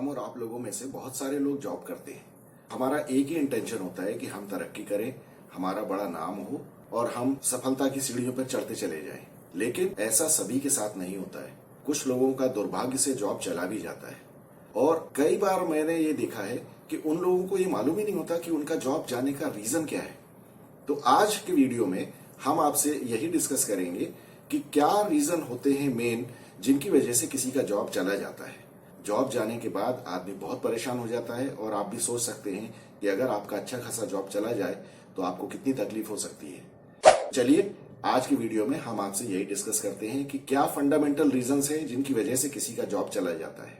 हम और आप लोगों में से बहुत सारे लोग जॉब करते हैं। हमारा एक ही इंटेंशन होता है कि हम तरक्की करें, हमारा बड़ा नाम हो और हम सफलता की सीढ़ियों पर चढ़ते चले जाएं। लेकिन ऐसा सभी के साथ नहीं होता है। कुछ लोगों का दुर्भाग्य से जॉब चला भी जाता है और कई बार मैंने ये देखा है कि उन लोगों को ये मालूम ही नहीं होता कि उनका जॉब जाने का रीजन क्या है। तो आज के वीडियो में हम आपसे यही डिस्कस करेंगे कि क्या रीजन होते हैं मेन जिनकी वजह से किसी का जॉब चला जाता है। जॉब जाने के बाद आदमी बहुत परेशान हो जाता है और आप भी सोच सकते हैं कि अगर आपका अच्छा खासा जॉब चला जाए तो आपको कितनी तकलीफ हो सकती है। चलिए आज की वीडियो में हम आपसे यही डिस्कस करते हैं कि क्या फंडामेंटल रीजंस हैं जिनकी वजह से किसी का जॉब चला जाता है।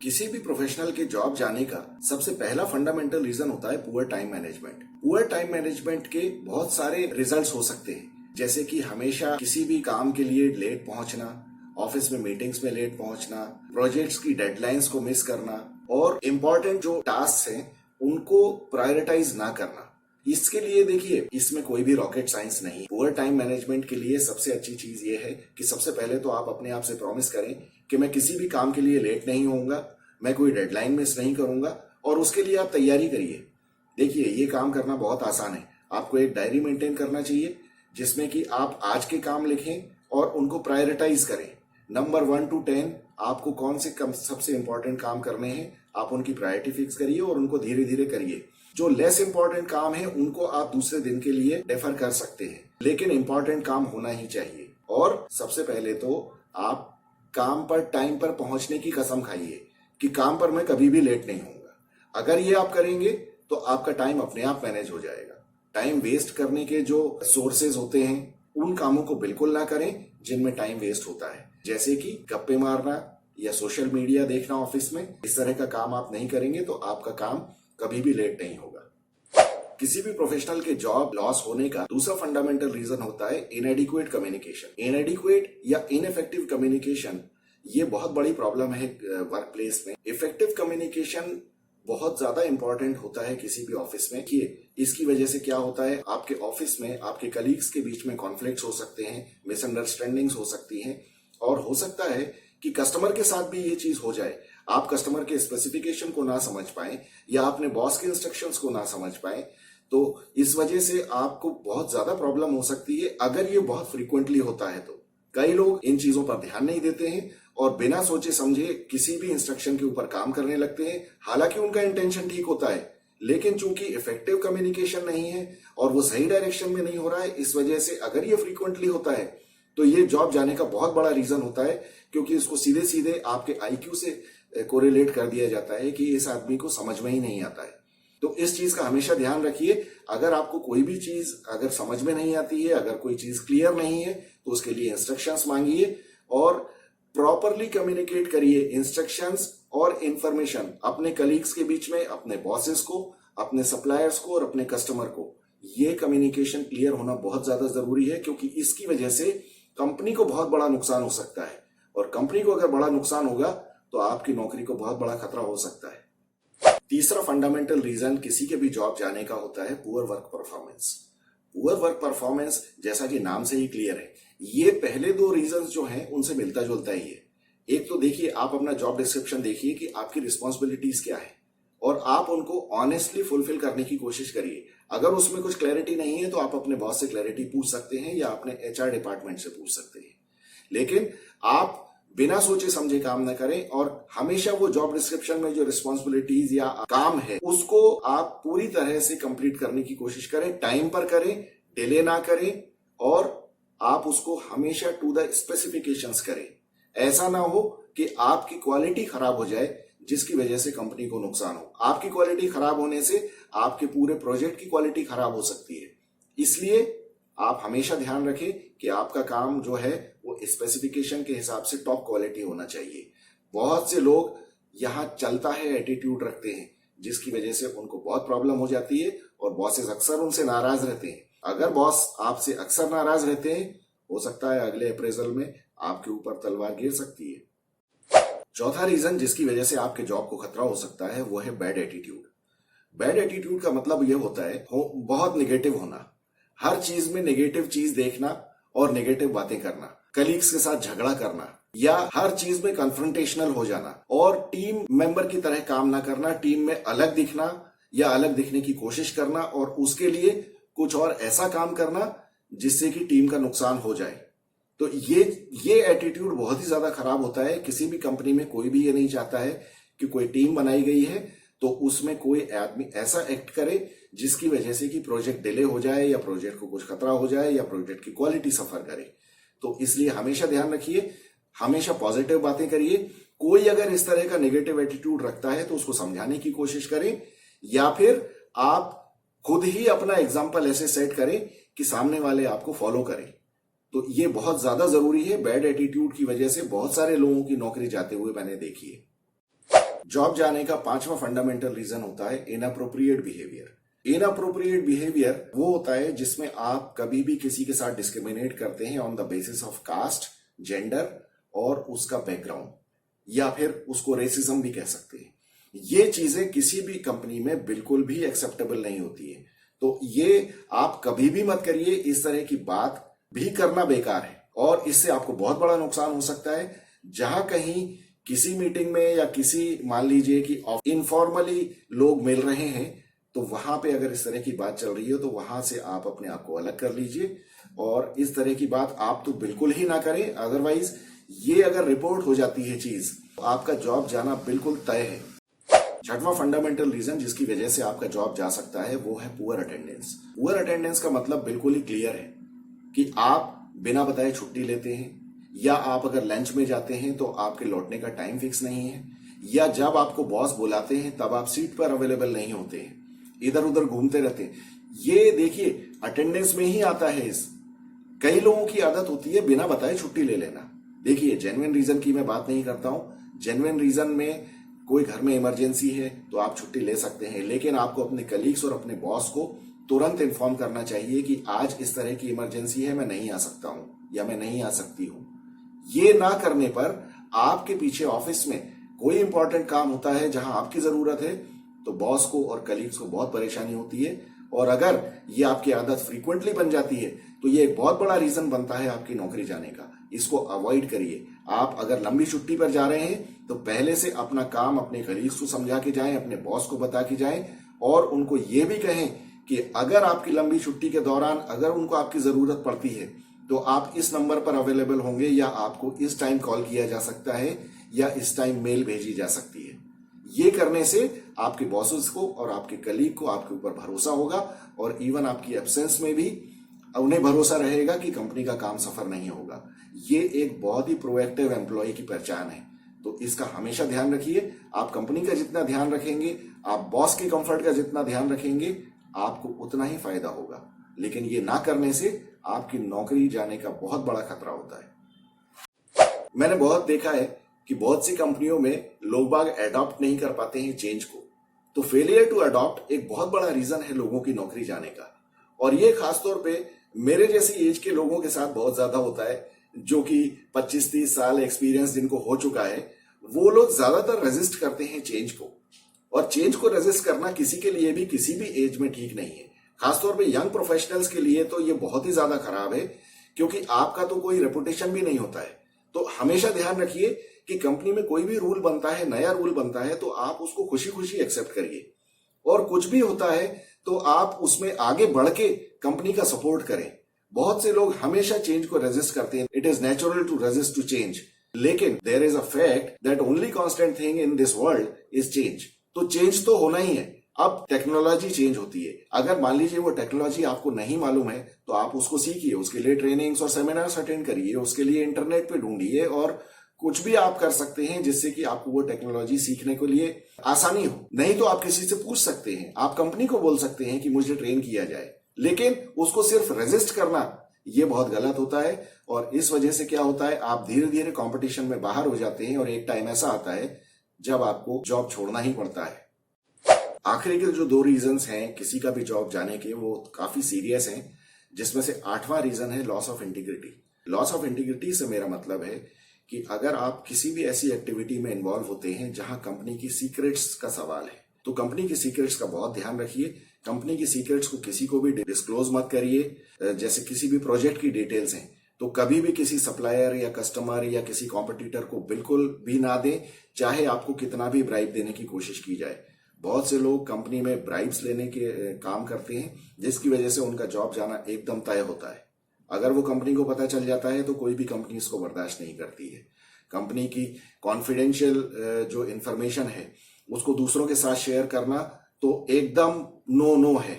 किसी भी प्रोफेशनल के जॉब जाने का सबसे पहला फंडामेंटल रीजन होता है poor time management. Poor time management के बहुत सारे रिजल्ट्स हो सकते हैं, जैसे कि हमेशा किसी भी काम के लिए लेट पहुंचना, ऑफिस में मीटिंग्स में लेट पहुंचना, प्रोजेक्ट्स की डेडलाइंस को मिस करना और इम्पोर्टेंट जो टास्क हैं उनको प्रायोरिटाइज ना करना। इसके लिए देखिए, इसमें कोई भी रॉकेट साइंस नहीं। पुअर टाइम मैनेजमेंट के लिए सबसे अच्छी चीज ये है कि सबसे पहले तो आप अपने आप से प्रॉमिस करें कि मैं किसी भी काम के लिए लेट नहीं होऊंगा, मैं कोई डेडलाइन मिस नहीं करूंगा और उसके लिए आप तैयारी करिए। देखिए, ये काम करना बहुत आसान है। आपको एक डायरी मेंटेन करना चाहिए जिसमें कि आप आज के काम लिखें और उनको प्रायोरिटाइज करें। नंबर 1 to 10 आपको कौन से सबसे इंपॉर्टेंट काम करने हैं, आप उनकी प्रायोरिटी फिक्स करिए और उनको धीरे धीरे करिए। जो लेस इंपॉर्टेंट काम है उनको आप दूसरे दिन के लिए डेफर कर सकते हैं, लेकिन इंपॉर्टेंट काम होना ही चाहिए। और सबसे पहले तो आप काम पर टाइम पर पहुंचने की कसम खाइए कि काम पर मैं कभी भी लेट नहीं होऊंगा। अगर ये आप करेंगे तो आपका टाइम अपने आप मैनेज हो जाएगा। टाइम वेस्ट करने के जो सोर्सेज होते हैं उन कामों को बिल्कुल ना करें जिनमें टाइम वेस्ट होता है, जैसे कि गप्पे मारना या सोशल मीडिया देखना ऑफिस में। इस तरह का काम आप नहीं करेंगे तो आपका काम कभी भी लेट नहीं होगा। किसी भी प्रोफेशनल के जॉब लॉस होने का दूसरा फंडामेंटल रीजन होता है इनएडिक्वेट कम्युनिकेशन। इनएडिक्वेट या इनइफेक्टिव कम्युनिकेशन ये बहुत बड़ी प्रॉब्लम है वर्क प्लेस में। इफेक्टिव कम्युनिकेशन बहुत ज्यादा इंपॉर्टेंट होता है किसी भी ऑफिस में। इसकी वजह से क्या होता है, आपके ऑफिस में आपके कलीग्स के बीच में कॉन्फ्लिक्ट्स हो सकते हैं, मिसअंडरस्टैंडिंग्स हो सकती हैं और हो सकता है कि कस्टमर के साथ भी ये चीज हो जाए। आप कस्टमर के स्पेसिफिकेशन को ना समझ पाए या अपने बॉस के इंस्ट्रक्शंस को ना समझ पाए, तो इस वजह से आपको बहुत ज्यादा प्रॉब्लम हो सकती है। अगर ये बहुत फ्रीक्वेंटली होता है तो कई लोग इन चीजों पर ध्यान नहीं देते हैं और बिना सोचे समझे किसी भी इंस्ट्रक्शन के ऊपर काम करने लगते हैं। हालांकि उनका इंटेंशन ठीक होता है, लेकिन चूंकि इफेक्टिव कम्युनिकेशन नहीं है और वो सही डायरेक्शन में नहीं हो रहा है, इस वजह से अगर ये फ्रीक्वेंटली होता है तो ये जॉब जाने का बहुत बड़ा रीजन होता है, क्योंकि इसको सीधे सीधे आपके आईक्यू से कोरिलेट कर दिया जाता है कि इस आदमी को समझ में ही नहीं आता है। तो इस चीज का हमेशा ध्यान रखिए। अगर आपको कोई भी चीज अगर समझ में नहीं आती है, अगर कोई चीज क्लियर नहीं है, तो उसके लिए इंस्ट्रक्शंस मांगिए और प्रॉपरली कम्युनिकेट करिए इंस्ट्रक्शंस और इंफॉर्मेशन अपने कलीग्स के बीच में, अपने बॉसेस को, अपने सप्लायर्स को और अपने कस्टमर को। ये कम्युनिकेशन क्लियर होना बहुत ज्यादा जरूरी है, क्योंकि इसकी वजह से कंपनी को बहुत बड़ा नुकसान हो सकता है और कंपनी को अगर बड़ा नुकसान होगा तो आपकी नौकरी को बहुत बड़ा खतरा हो सकता है। तीसरा फंडामेंटल रीजन किसी के भी जॉब जाने का होता है poor work performance. Poor work performance जैसा कि नाम से ही क्लियर है, ये पहले दो रीजंस जो हैं उनसे मिलता जुलता ही है। एक तो देखिए, आप अपना जॉब डिस्क्रिप्शन देखिए कि आपकी रिस्पॉन्सिबिलिटीज क्या है और आप उनको ऑनेस्टली फुलफिल करने की कोशिश करिए। अगर उसमें कुछ क्लैरिटी नहीं है तो आप अपने बॉस से क्लैरिटी पूछ सकते हैं या अपने एचआर डिपार्टमेंट से पूछ सकते हैं, लेकिन आप बिना सोचे समझे काम न करें और हमेशा वो जॉब डिस्क्रिप्शन में जो रिस्पॉन्सिबिलिटीज या काम है उसको आप पूरी तरह से कंप्लीट करने की कोशिश करें। टाइम पर करें, डिले ना करें और आप उसको हमेशा टू द स्पेसिफिकेशंस करें। ऐसा ना हो कि आपकी क्वालिटी खराब हो जाए जिसकी वजह से कंपनी को नुकसान हो। आपकी क्वालिटी खराब होने से आपके पूरे प्रोजेक्ट की क्वालिटी खराब हो सकती है। इसलिए आप हमेशा ध्यान रखें कि आपका काम जो है वो स्पेसिफिकेशन के हिसाब से टॉप क्वालिटी होना चाहिए। बहुत से लोग यहाँ चलता है एटीट्यूड रखते हैं, जिसकी वजह से उनको बहुत प्रॉब्लम हो जाती है और बॉसेस अक्सर उनसे नाराज रहते हैं। अगर बॉस आपसे अक्सर नाराज रहते हैं, हो सकता है अगले अप्रेजल में आपके ऊपर तलवार गिर सकती है। चौथा रीजन जिसकी वजह से आपके जॉब को खतरा हो सकता है वो है बैड एटीट्यूड। बैड एटीट्यूड का मतलब यह होता है बहुत निगेटिव होना, हर चीज में नेगेटिव चीज देखना और नेगेटिव बातें करना, कलीग्स के साथ झगड़ा करना, या हर चीज में कन्फ्रंटेशनल हो जाना और टीम मेंबर की तरह काम ना करना, टीम में अलग दिखना या अलग दिखने की कोशिश करना और उसके लिए कुछ और ऐसा काम करना जिससे कि टीम का नुकसान हो जाए। तो ये एटीट्यूड बहुत ही ज्यादा खराब होता है। किसी भी कंपनी में कोई भी ये नहीं चाहता है कि कोई टीम बनाई गई है तो उसमें कोई आदमी ऐसा एक्ट करे जिसकी वजह से कि प्रोजेक्ट डिले हो जाए या प्रोजेक्ट को कुछ खतरा हो जाए या प्रोजेक्ट की क्वालिटी सफर करे। तो इसलिए हमेशा ध्यान रखिए, हमेशा पॉजिटिव बातें करिए। कोई अगर इस तरह का नेगेटिव एटीट्यूड रखता है तो उसको समझाने की कोशिश करें या फिर आप खुद ही अपना एग्जाम्पल ऐसे सेट करें कि सामने वाले आपको फॉलो करें। तो ये बहुत ज्यादा जरूरी है। बैड एटीट्यूड की वजह से बहुत सारे लोगों की नौकरी जाते हुए मैंने देखी है। जॉब जाने का 5वां फंडामेंटल रीजन होता है इनअप्रोप्रिएट बिहेवियर। इनअप्रोप्रिएट बिहेवियर वो होता है जिसमें आप कभी भी किसी के साथ डिस्क्रिमिनेट करते हैं on the basis of caste, gender और उसका बैकग्राउंड, या फिर उसको रेसिज्म भी कह सकते हैं। ये चीजें किसी भी कंपनी में बिल्कुल भी एक्सेप्टेबल नहीं होती है। तो ये आप कभी भी मत करिए। इस तरह की बात भी करना बेकार है और इससे आपको बहुत बड़ा नुकसान हो सकता है। जहां कहीं किसी मीटिंग में या किसी, मान लीजिए कि इनफॉर्मली लोग मिल रहे हैं, तो वहां पे अगर इस तरह की बात चल रही हो तो वहां से आप अपने आप को अलग कर लीजिए और इस तरह की बात आप तो बिल्कुल ही ना करें। अदरवाइज ये अगर रिपोर्ट हो जाती है चीज तो आपका जॉब जाना बिल्कुल तय है। 6वां फंडामेंटल रीजन जिसकी वजह से आपका जॉब जा सकता है वो है पुअर अटेंडेंस। पुअर अटेंडेंस का मतलब बिल्कुल ही क्लियर है कि आप बिना बताए छुट्टी लेते हैं, या आप अगर लंच में जाते हैं तो आपके लौटने का टाइम फिक्स नहीं है, या जब आपको बॉस बुलाते हैं तब आप सीट पर अवेलेबल नहीं होते हैं, इधर उधर घूमते रहते हैं। ये देखिए अटेंडेंस में ही आता है। कई लोगों की आदत होती है बिना बताए छुट्टी ले लेना। देखिए जेन्युइन रीजन की मैं बात नहीं करता हूं। जेन्युइन रीजन में कोई घर में इमरजेंसी है तो आप छुट्टी ले सकते हैं, लेकिन आपको अपने कलीग्स और अपने बॉस को तुरंत इन्फॉर्म करना चाहिए कि आज इस तरह की इमरजेंसी है, मैं नहीं आ सकता हूं या मैं नहीं आ सकती हूं। ये ना करने पर आपके पीछे ऑफिस में कोई इंपॉर्टेंट काम होता है जहां आपकी जरूरत है तो बॉस को और कलीग्स को बहुत परेशानी होती है। और अगर ये आपकी आदत फ्रीक्वेंटली बन जाती है तो ये एक बहुत बड़ा रीजन बनता है आपकी नौकरी जाने का। इसको अवॉइड करिए। आप अगर लंबी छुट्टी पर जा रहे हैं तो पहले से अपना काम अपने कलीग्स को समझा के जाएं, अपने बॉस को बता के जाएं और उनको ये भी कहें कि अगर आपकी लंबी छुट्टी के दौरान अगर उनको आपकी जरूरत पड़ती है तो आप इस नंबर पर अवेलेबल होंगे, या आपको इस टाइम कॉल किया जा सकता है या इस टाइम मेल भेजी जा सकती है। ये करने से आपके बॉसेस को और आपके कलीग को आपके ऊपर भरोसा होगा और इवन आपकी एब्सेंस में भी उन्हें भरोसा रहेगा कि कंपनी का काम सफर नहीं होगा। ये एक बहुत ही प्रोएक्टिव एम्प्लॉय की पहचान है। तो इसका हमेशा ध्यान रखिए। आप कंपनी का जितना ध्यान रखेंगे, आप बॉस के कंफर्ट का जितना ध्यान रखेंगे, आपको उतना ही फायदा होगा। लेकिन ये ना करने से आपकी नौकरी जाने का बहुत बड़ा खतरा होता है। मैंने बहुत देखा है कि बहुत सी कंपनियों में लोग बाग अडॉप्ट नहीं कर पाते हैं चेंज को। तो फेलियर टू अडॉप्ट एक बहुत बड़ा रीजन है लोगों की नौकरी जाने का। और ये खासतौर पे मेरे जैसी एज के लोगों के साथ बहुत ज्यादा होता है, जो कि 25-30 साल एक्सपीरियंस जिनको हो चुका है। वो लोग ज्यादातर रेजिस्ट करते हैं चेंज को, और चेंज को रेजिस्ट करना किसी के लिए भी किसी भी एज में ठीक नहीं है। खासतौर पे यंग प्रोफेशनल्स के लिए तो ये बहुत ही ज्यादा खराब है, क्योंकि आपका तो कोई रेपुटेशन भी नहीं होता है। तो हमेशा ध्यान रखिए कि कंपनी में कोई भी रूल बनता है, नया रूल बनता है, तो आप उसको खुशी खुशी एक्सेप्ट करिए, और कुछ भी होता है तो आप उसमें आगे बढ़ के कंपनी का सपोर्ट करें। बहुत से लोग हमेशा चेंज को रेजिस्ट करते हैं। It is natural to resist to change, लेकिन there is a fact that only constant thing in this world is change. तो चेंज तो होना ही है। अब टेक्नोलॉजी चेंज होती है। अगर मान लीजिए वो टेक्नोलॉजी आपको नहीं मालूम है तो आप उसको सीखिए, उसके लिए ट्रेनिंग्स और सेमिनार्स अटेंड करिए, उसके लिए इंटरनेट पे ढूंढिए, और कुछ भी आप कर सकते हैं जिससे कि आपको वो टेक्नोलॉजी सीखने के लिए आसानी हो। नहीं तो आप किसी से पूछ सकते हैं, आप कंपनी को बोल सकते हैं कि मुझे ट्रेन किया जाए, लेकिन उसको सिर्फ रेजिस्ट करना ये बहुत गलत होता है। और इस वजह से क्या होता है, आप धीरे धीरे कंपटीशन में बाहर हो जाते हैं और एक टाइम ऐसा आता है जब आपको जॉब छोड़ना ही पड़ता है। आखिरी के जो 2 रीजंस हैं किसी का भी जॉब जाने के, वो काफी सीरियस हैं, जिसमें से 8वां रीजन है loss of integrity. Loss of integrity से मेरा मतलब है कि अगर आप किसी भी ऐसी एक्टिविटी में इन्वॉल्व होते हैं जहां कंपनी की सीक्रेट्स का सवाल है, तो कंपनी की सीक्रेट्स का बहुत ध्यान रखिए। कंपनी की सीक्रेट्स को किसी को भी डिस्क्लोज मत करिए। जैसे किसी भी प्रोजेक्ट की डिटेल्स हैं तो कभी भी किसी सप्लायर या कस्टमर या किसी कॉम्पिटिटर को बिल्कुल भी ना दें, चाहे आपको कितना भी ब्राइब देने की कोशिश की जाए। बहुत से लोग कंपनी में ब्राइब्स लेने के काम करते हैं, जिसकी वजह से उनका जॉब जाना एकदम तय होता है। अगर वो कंपनी को पता चल जाता है तो कोई भी कंपनी इसको बर्दाश्त नहीं करती है। कंपनी की कॉन्फिडेंशियल जो इंफॉर्मेशन है उसको दूसरों के साथ शेयर करना तो एकदम नो है,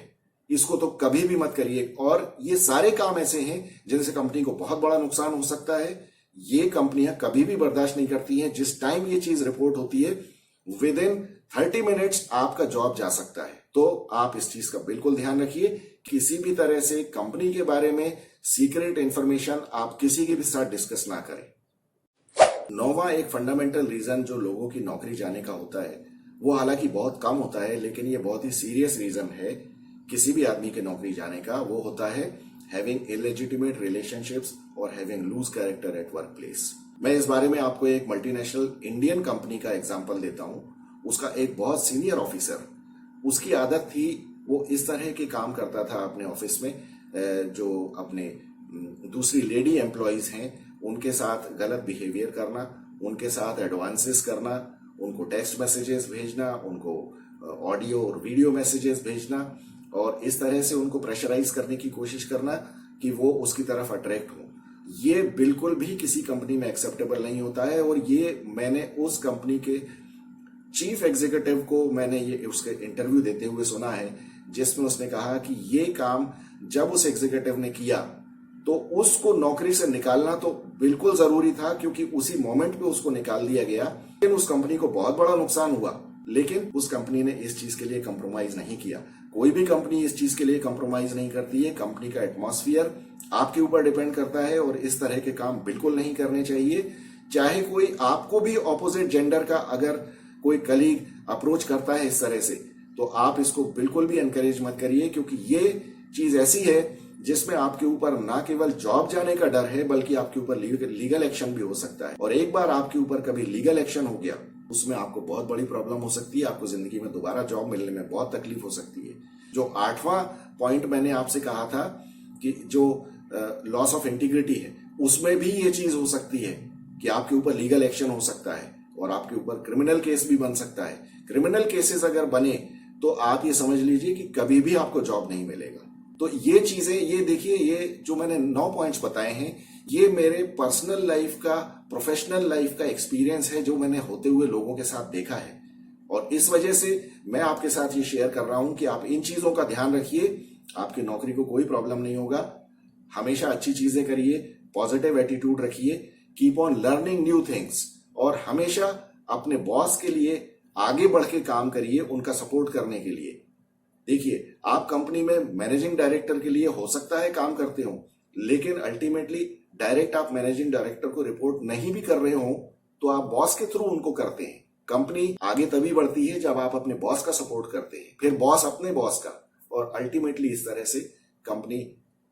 इसको तो कभी भी मत करिए। और ये सारे काम ऐसे हैं जिनसे कंपनी को बहुत बड़ा नुकसान हो सकता है। ये कंपनियां कभी भी बर्दाश्त नहीं करती हैं। जिस टाइम ये चीज रिपोर्ट होती है विद इन 30 मिनट्स आपका जॉब जा सकता है। तो आप इस चीज का बिल्कुल ध्यान रखिए। किसी भी तरह से कंपनी के बारे में सीक्रेट इंफॉर्मेशन आप किसी के भी साथ डिस्कस ना करें। नौवां एक फंडामेंटल रीजन जो लोगों की नौकरी जाने का होता है, वो हालांकि बहुत कम होता है, लेकिन ये बहुत ही सीरियस रीजन है किसी भी आदमी के नौकरी जाने का। वो होता है हैविंग इलेजिटिमेट रिलेशनशिप्स और having loose character at work place. मैं इस बारे में आपको एक मल्टीनेशनल इंडियन कंपनी का एग्जांपल देता हूं। उसका एक बहुत सीनियर ऑफिसर, उसकी आदत थी, वो इस तरह के काम करता था अपने ऑफिस में, जो अपने दूसरी लेडी एम्प्लॉयज हैं उनके साथ गलत बिहेवियर करना, उनके साथ एडवांसेस करना, उनको टेक्स्ट मैसेजेस भेजना, उनको ऑडियो और वीडियो मैसेजेस भेजना, और इस तरह से उनको प्रेशराइज करने की कोशिश करना कि वो उसकी तरफ अट्रैक्ट हो। ये बिल्कुल भी किसी कंपनी में एक्सेप्टेबल नहीं होता है। और ये मैंने उस कंपनी के चीफ एग्जीक्यूटिव को मैंने ये उसके इंटरव्यू देते हुए सुना है, जिसमें उसने कहा कि ये काम जब उस एग्जीक्यूटिव ने किया तो उसको नौकरी से निकालना तो बिल्कुल जरूरी था, क्योंकि उसी मोमेंट पे उसको निकाल दिया गया। लेकिन उस कंपनी को बहुत बड़ा नुकसान हुआ, लेकिन उस कंपनी ने इस चीज के लिए कंप्रोमाइज नहीं किया। कोई भी कंपनी इस चीज के लिए कंप्रोमाइज नहीं करती है। कंपनी का एटमॉस्फेयर आपके ऊपर डिपेंड करता है और इस तरह के काम बिल्कुल नहीं करने चाहिए। चाहे कोई आपको भी ऑपोजिट जेंडर का अगर कोई कलीग अप्रोच करता है इस तरह से, तो आप इसको बिल्कुल भी एनकरेज मत करिए, क्योंकि ये चीज ऐसी है जिसमें आपके ऊपर ना केवल जॉब जाने का डर है, बल्कि आपके ऊपर लीगल एक्शन भी हो सकता है। और एक बार आपके ऊपर कभी लीगल एक्शन हो गया, उसमें आपको बहुत बड़ी प्रॉब्लम हो सकती है। आपको जिंदगी में दोबारा जॉब मिलने में बहुत तकलीफ हो सकती है। जो 8वां पॉइंट मैंने आपसे कहा था कि जो लॉस ऑफ इंटीग्रिटी है, उसमें भी ये चीज हो सकती है कि आपके ऊपर लीगल एक्शन हो सकता है और आपके ऊपर क्रिमिनल केस भी बन सकता है। क्रिमिनल केसेस अगर बने तो आप ये समझ लीजिए कि कभी भी आपको जॉब नहीं मिलेगा। तो ये चीजें, ये देखिए, ये जो मैंने 9 पॉइंट्स बताए हैं, ये मेरे पर्सनल लाइफ का, प्रोफेशनल लाइफ का एक्सपीरियंस है, जो मैंने होते हुए लोगों के साथ देखा है। और इस वजह से मैं आपके साथ ये शेयर कर रहा हूं कि आप इन चीजों का ध्यान रखिए। आपकी नौकरी को कोई प्रॉब्लम नहीं होगा। हमेशा अच्छी चीजें करिए, पॉजिटिव एटीट्यूड रखिए, keep on learning new things, और हमेशा अपने बॉस के लिए आगे बढ़ के काम करिए, उनका सपोर्ट करने के लिए। देखिए, आप कंपनी में मैनेजिंग डायरेक्टर के लिए हो सकता है काम करते हो, लेकिन अल्टीमेटली डायरेक्ट आप मैनेजिंग डायरेक्टर को रिपोर्ट नहीं भी कर रहे हो, तो आप बॉस के थ्रू उनको करते हैं। कंपनी आगे तभी बढ़ती है जब आप अपने बॉस का सपोर्ट करते हैं, फिर बॉस अपने बॉस का, और अल्टीमेटली इस तरह से कंपनी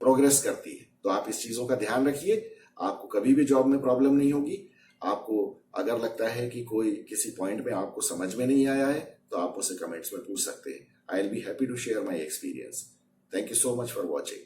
प्रोग्रेस करती है। तो आप इस चीजों का ध्यान रखिए, आपको कभी भी जॉब में प्रॉब्लम नहीं होगी। आपको अगर लगता है कि कोई किसी पॉइंट में आपको समझ में नहीं आया है, तो आप मुझसे कमेंट्स में पूछ सकते हैं। I will be happy to share my experience. Thank you so much for watching.